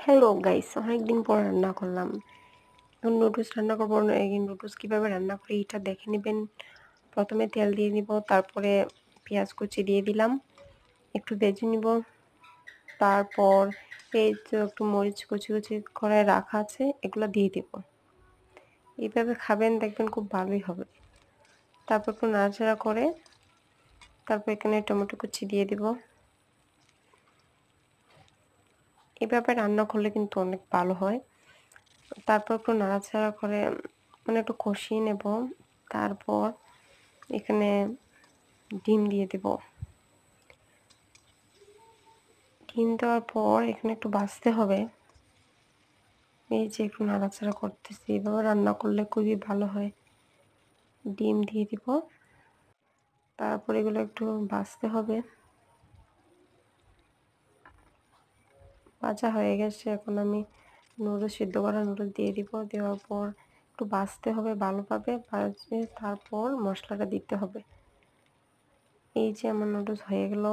Hello guys, অনেকদিন পর রান্না করলাম। এখন নুডলস রান্না করবো। এই নুডলস কিভাবে রান্না করি এটা দেখে নেবেন। প্রথমে তেল দিয়ে দিব, তারপরে পেঁয়াজ কুচি দিয়ে দিলাম, একটু ভেজে নিব। তারপর এই যে একটু মরিচ কুচি কুচি করে রাখা আছে, এগুলো দিয়ে দিব। এইভাবে খাবেন, দেখবেন খুব ভালোই হবে। তারপর একটু নাড়াচাড়া করে তারপর এখানে টমেটো কুচি দিয়ে দিব। এভাবে রান্না করলে কিন্তু অনেক ভালো হয়। তারপর একটু নাড়াচাড়া করে একটু কষিয়ে নেব। তারপর এখানে ডিম দিয়ে দেব। ডিম দেওয়ার পর এখানে একটু ভাজতে হবে। এই যে একটু নাড়াচাড়া করতেছি, এভাবে রান্না করলে খুবই ভালো হয়। ডিম দিয়ে দিব, তারপর এগুলো একটু ভাজতে হবে। ভাজা হয়ে গেছে, এখন আমি নুডলস, সিদ্ধ করা নুডলস দিয়ে দিব। দেওয়ার পর একটু ভাজতে হবে ভালোভাবে, ভাজে তারপর মশলাটা দিতে হবে। এই যে আমার নুডলস হয়ে গেল।